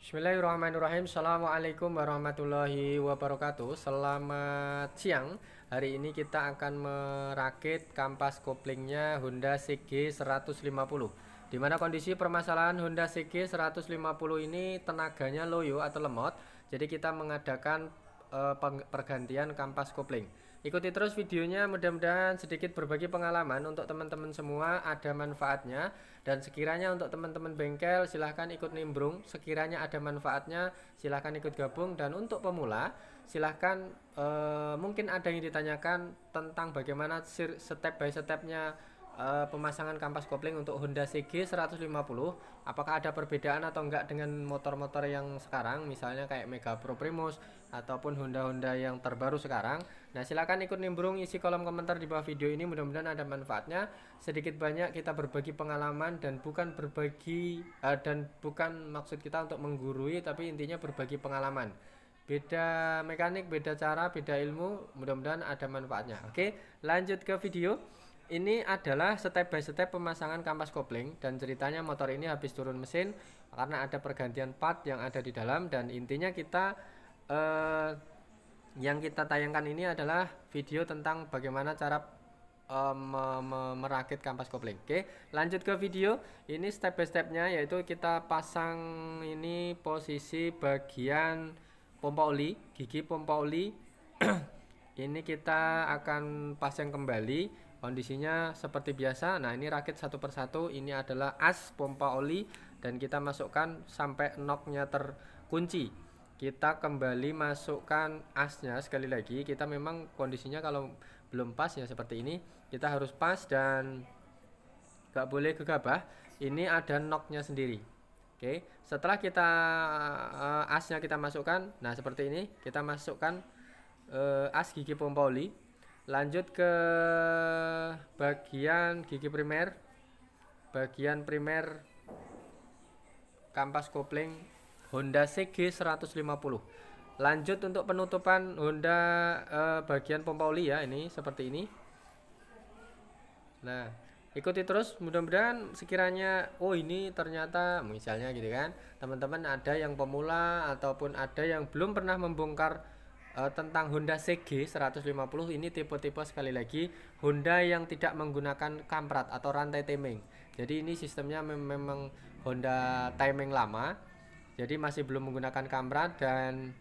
Bismillahirrahmanirrahim. Assalamualaikum warahmatullahi wabarakatuh. Selamat siang. Hari ini kita akan merakit kampas koplingnya Honda CG 150. Dimana kondisi permasalahan Honda CG 150 ini tenaganya loyo atau lemot. Jadi kita mengadakan pergantian kampas kopling. Ikuti terus videonya, mudah-mudahan sedikit berbagi pengalaman untuk teman-teman semua, ada manfaatnya. Dan sekiranya untuk teman-teman bengkel silahkan ikut nimbrung, sekiranya ada manfaatnya silahkan ikut gabung. Dan untuk pemula silahkan mungkin ada yang ditanyakan tentang bagaimana step by stepnya pemasangan kampas kopling untuk Honda CG 150, apakah ada perbedaan atau enggak dengan motor-motor yang sekarang, misalnya kayak Mega Pro Primus ataupun Honda-Honda yang terbaru sekarang. Nah, silakan ikut nimbrung, isi kolom komentar di bawah video ini, mudah-mudahan ada manfaatnya. Sedikit banyak kita berbagi pengalaman dan bukan berbagi dan bukan maksud kita untuk menggurui, tapi intinya berbagi pengalaman. Beda mekanik, beda cara, beda ilmu, mudah-mudahan ada manfaatnya. Oke, lanjut ke video. Ini adalah step by step pemasangan kampas kopling, dan ceritanya motor ini habis turun mesin karena ada pergantian part yang ada di dalam. Dan intinya kita yang kita tayangkan ini adalah video tentang bagaimana cara merakit kampas kopling. Oke, lanjut ke video. Ini step by stepnya, yaitu kita pasang ini posisi bagian pompa oli, gigi pompa oli. Ini kita akan pasang kembali. Kondisinya seperti biasa. Nah, ini rakit satu persatu. Ini adalah as pompa oli dan kita masukkan sampai knocknya terkunci. Kita kembali masukkan asnya sekali lagi. Kita memang kondisinya kalau belum pas ya seperti ini, kita harus pas dan gak boleh gegabah. Ini ada knocknya sendiri. Oke, setelah kita asnya kita masukkan, nah seperti ini, kita masukkan as gigi pompa oli. Lanjut ke bagian gigi primer, bagian primer kampas kopling Honda CG 150. Lanjut untuk penutupan Honda bagian pompa oli ya, ini seperti ini. Nah, ikuti terus, mudah-mudahan sekiranya ini ternyata misalnya gitu kan, teman-teman ada yang pemula ataupun ada yang belum pernah membongkar tentang Honda CG 150. Ini tipe-tipe, sekali lagi, Honda yang tidak menggunakan kamprat atau rantai timing. Jadi ini sistemnya memang Honda timing lama, jadi masih belum menggunakan kamprat dan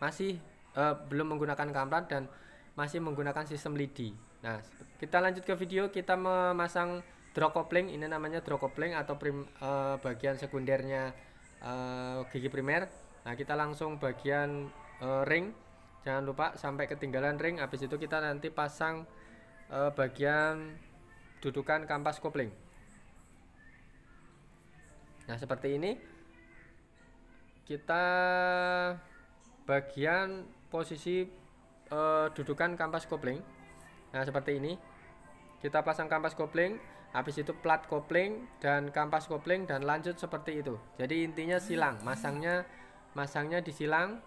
masih menggunakan sistem lidi. Nah, kita lanjut ke video. Kita memasang draw coupling. Ini namanya draw coupling atau bagian sekundernya gigi primer. Nah, kita langsung bagian ring, jangan lupa sampai ketinggalan ring. Habis itu kita nanti pasang bagian dudukan kampas kopling. Nah, seperti ini kita bagian posisi dudukan kampas kopling. Nah, seperti ini kita pasang kampas kopling, habis itu plat kopling dan kampas kopling, dan lanjut seperti itu. Jadi intinya silang, masangnya disilang,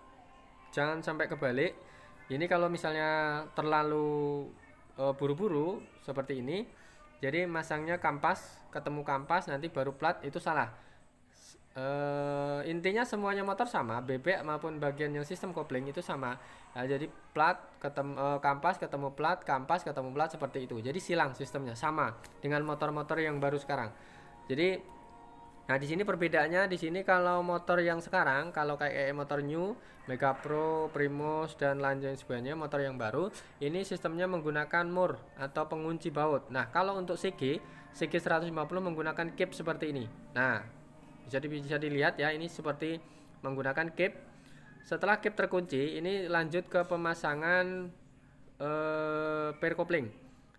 jangan sampai kebalik. Ini kalau misalnya terlalu buru-buru seperti ini, jadi masangnya kampas ketemu kampas nanti baru plat, itu salah. Intinya semuanya motor sama, bebek maupun bagian yang sistem kopling itu sama. Nah, jadi plat ketemu kampas ketemu plat, kampas ketemu plat, seperti itu. Jadi silang sistemnya sama dengan motor-motor yang baru sekarang. Jadi nah, di sini perbedaannya, di sini kalau motor yang sekarang, kalau kayak motor new, Mega Pro, Primus dan lain sebagainya, motor yang baru, ini sistemnya menggunakan mur atau pengunci baut. Nah, kalau untuk CG 150 menggunakan kip seperti ini. Nah, bisa dilihat ya, ini seperti menggunakan kip. Setelah kip terkunci, ini lanjut ke pemasangan pair kopling.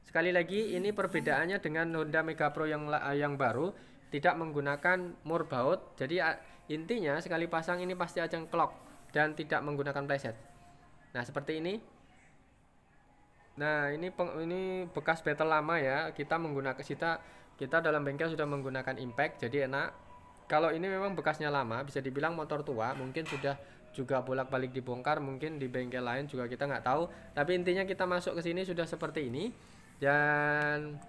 Sekali lagi, ini perbedaannya dengan Honda Mega Pro yang baru, tidak menggunakan mur baut. Jadi intinya sekali pasang ini pasti ajang clock dan tidak menggunakan playset. Nah, seperti ini. Nah, ini bekas battle lama ya. Kita dalam bengkel sudah menggunakan impact, jadi enak. Kalau ini memang bekasnya lama, bisa dibilang motor tua, mungkin sudah juga bolak-balik dibongkar, mungkin di bengkel lain juga kita nggak tahu. Tapi intinya kita masuk ke sini sudah seperti ini. Dan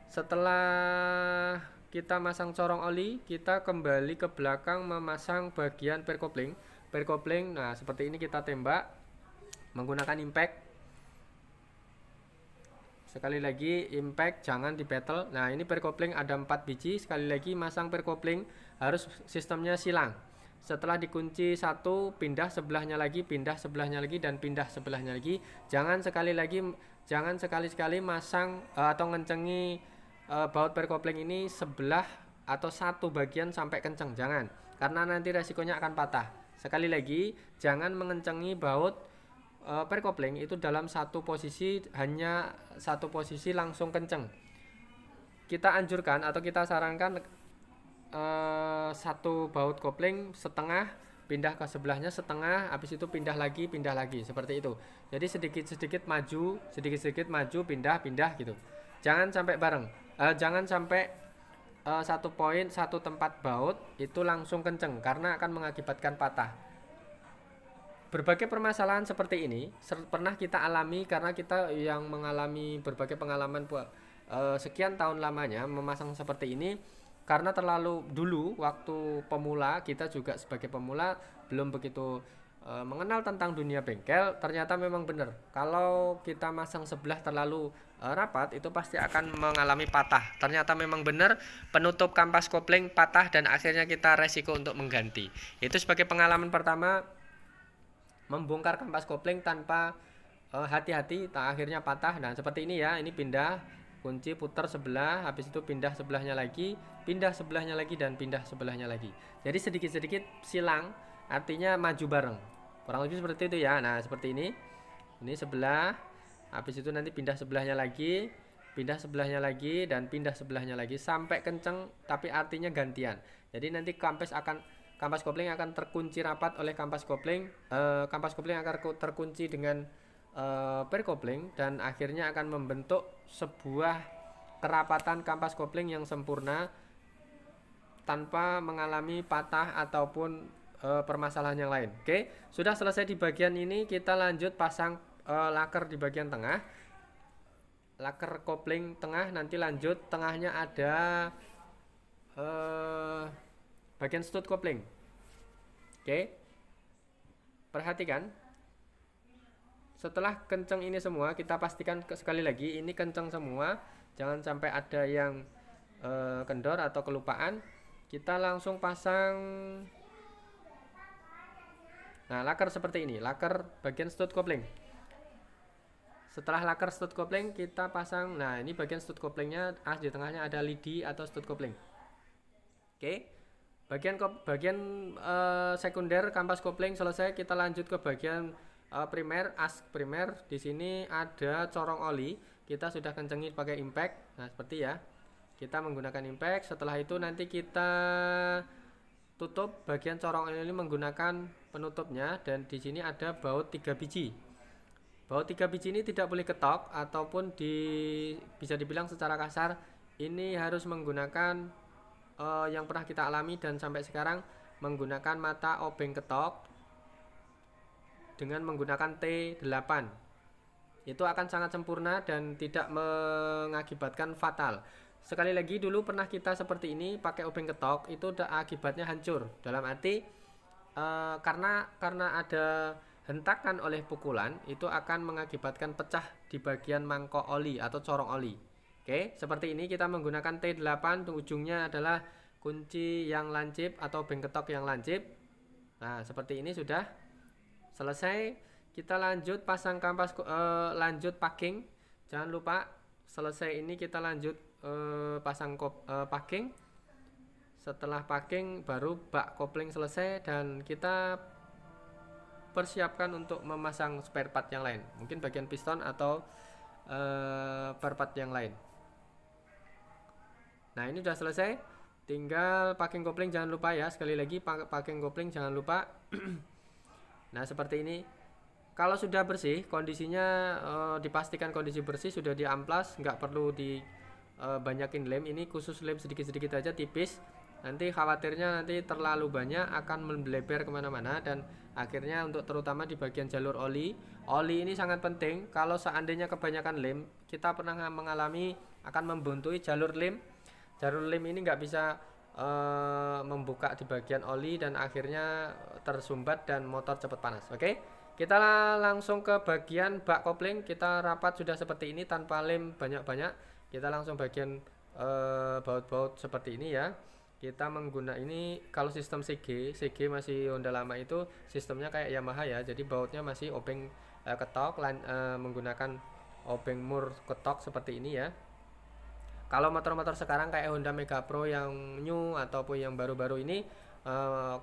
setelah kita masang corong oli, kita kembali ke belakang memasang bagian per kopling. Nah seperti ini kita tembak menggunakan impact. Sekali lagi impact, jangan di battle. Nah ini per kopling ada 4 biji. Sekali lagi masang per kopling harus sistemnya silang. Setelah dikunci satu, pindah sebelahnya lagi, pindah sebelahnya lagi, dan pindah sebelahnya lagi. Jangan sekali-sekali masang atau ngencengi baut per kopling ini sebelah atau satu bagian sampai kenceng. Jangan, karena nanti resikonya akan patah. Sekali lagi, jangan mengencengi baut per kopling itu dalam satu posisi, hanya satu posisi langsung kenceng. Kita anjurkan atau kita sarankan satu baut kopling setengah, pindah ke sebelahnya setengah, habis itu pindah lagi seperti itu. Jadi sedikit-sedikit maju, pindah gitu. Jangan sampai bareng. Jangan sampai satu poin, satu tempat baut itu langsung kenceng, karena akan mengakibatkan patah. Berbagai permasalahan seperti ini pernah kita alami, karena kita yang mengalami berbagai pengalaman sekian tahun lamanya memasang seperti ini. Karena terlalu dulu waktu pemula, kita juga sebagai pemula belum begitu mengenal tentang dunia bengkel. Ternyata memang benar, kalau kita masang sebelah terlalu rapat itu pasti akan mengalami patah. Ternyata memang benar, penutup kampas kopling patah dan akhirnya kita resiko untuk mengganti. Itu sebagai pengalaman pertama membongkar kampas kopling tanpa hati-hati, akhirnya patah. Dan seperti ini ya, ini pindah, kunci, putar sebelah, habis itu pindah sebelahnya lagi, pindah sebelahnya lagi, dan pindah sebelahnya lagi. Jadi sedikit-sedikit silang, artinya maju bareng, kurang lebih seperti itu ya. Nah seperti ini sebelah, habis itu nanti pindah sebelahnya lagi, pindah sebelahnya lagi, dan pindah sebelahnya lagi sampai kenceng, tapi artinya gantian. Jadi nanti kampas kopling akan terkunci rapat oleh kampas kopling akan terkunci dengan per kopling, dan akhirnya akan membentuk sebuah kerapatan kampas kopling yang sempurna tanpa mengalami patah ataupun permasalahan yang lain. Oke, sudah selesai di bagian ini, kita lanjut pasang laker di bagian tengah, laker kopling tengah. Nanti lanjut, tengahnya ada bagian stud kopling. Oke, perhatikan. Setelah kenceng ini semua, kita pastikan sekali lagi ini kenceng semua, jangan sampai ada yang kendor atau kelupaan. Kita langsung pasang laker seperti ini, laker bagian stud kopling. Setelah laker stud kopling kita pasang, nah ini bagian stud koplingnya, di tengahnya ada lidi atau stud kopling. Oke, bagian sekunder kampas kopling selesai. Kita lanjut ke bagian primer, as primer. Di sini ada corong oli, kita sudah kencengi pakai impact. Nah seperti ya, kita menggunakan impact. Setelah itu nanti kita tutup bagian corong oli ini menggunakan penutupnya, dan di sini ada baut 3 biji. Baut 3 biji ini tidak boleh ketok ataupun bisa dibilang secara kasar ini harus menggunakan yang pernah kita alami dan sampai sekarang, menggunakan mata obeng ketok dengan menggunakan T8. Itu akan sangat sempurna dan tidak mengakibatkan fatal. Sekali lagi, dulu pernah kita seperti ini pakai obeng ketok, itu akibatnya hancur. Dalam arti karena ada hentakan oleh pukulan, itu akan mengakibatkan pecah di bagian mangkok oli atau corong oli. Oke, seperti ini kita menggunakan T8, ujungnya adalah kunci yang lancip atau obeng ketok yang lancip. Nah seperti ini sudah selesai. Kita lanjut pasang kampas, lanjut packing. Jangan lupa selesai ini kita lanjut pasang packing. Setelah packing baru bak kopling selesai, dan kita persiapkan untuk memasang spare part yang lain, mungkin bagian piston atau part yang lain. Nah ini sudah selesai, tinggal packing kopling. Jangan lupa ya, sekali lagi packing kopling jangan lupa. Nah seperti ini. Kalau sudah bersih, kondisinya dipastikan kondisi bersih, sudah diamplas, nggak perlu dibanyakin lem. Ini khusus lem sedikit-sedikit aja, tipis. Nanti khawatirnya nanti terlalu banyak akan membleber kemana-mana, dan akhirnya untuk terutama di bagian jalur oli ini sangat penting. Kalau seandainya kebanyakan lem, kita pernah mengalami akan membuntui jalur lem Darul lem ini nggak bisa membuka di bagian oli dan akhirnya tersumbat dan motor cepat panas. Oke, kita langsung ke bagian bak kopling. Kita rapat sudah seperti ini tanpa lem banyak-banyak. Kita langsung bagian baut-baut seperti ini ya. Kita menggunakan ini, kalau sistem CG masih Honda lama itu sistemnya kayak Yamaha ya, jadi bautnya masih obeng ketok menggunakan obeng mur ketok seperti ini ya. Kalau motor-motor sekarang kayak Honda Mega Pro yang new ataupun yang baru-baru ini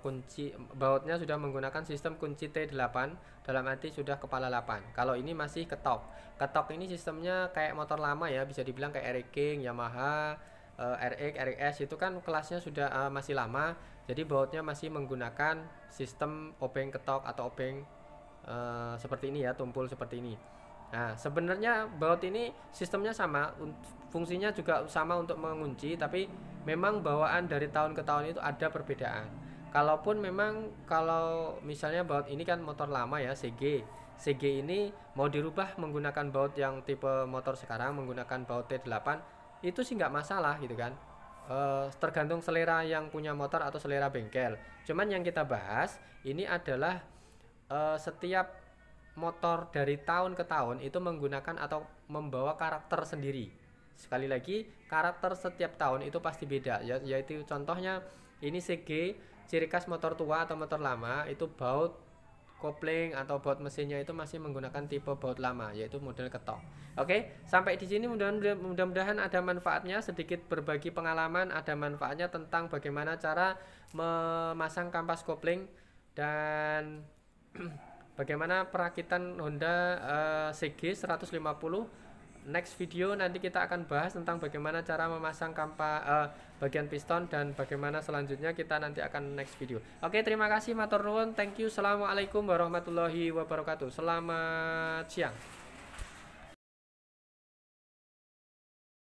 kunci bautnya sudah menggunakan sistem kunci T8, dalam arti sudah kepala 8. Kalau ini masih ketok. Ketok ini sistemnya kayak motor lama ya, bisa dibilang kayak RX King, Yamaha, RX, RX itu kan kelasnya sudah masih lama. Jadi bautnya masih menggunakan sistem obeng ketok atau obeng seperti ini ya, tumpul seperti ini. Nah, sebenarnya baut ini sistemnya sama, fungsinya juga sama untuk mengunci, tapi memang bawaan dari tahun ke tahun itu ada perbedaan. Kalaupun memang kalau misalnya baut ini kan motor lama ya, CG ini mau dirubah menggunakan baut yang tipe motor sekarang menggunakan baut T8 itu sih nggak masalah gitu kan. Tergantung selera yang punya motor atau selera bengkel. Cuman yang kita bahas ini adalah setiap motor dari tahun ke tahun itu menggunakan atau membawa karakter sendiri. Sekali lagi, karakter setiap tahun itu pasti beda ya, yaitu contohnya ini CG, ciri khas motor tua atau motor lama itu baut kopling atau baut mesinnya itu masih menggunakan tipe baut lama, yaitu model ketok. Oke, sampai di sini mudah-mudahan ada manfaatnya, sedikit berbagi pengalaman, ada manfaatnya tentang bagaimana cara memasang kampas kopling dan bagaimana perakitan Honda CG 150. Next video nanti kita akan bahas tentang bagaimana cara memasang bagian piston dan bagaimana selanjutnya kita nanti akan next video. Oke, terima kasih matur nuwun, thank you, assalamualaikum warahmatullahi wabarakatuh, selamat siang.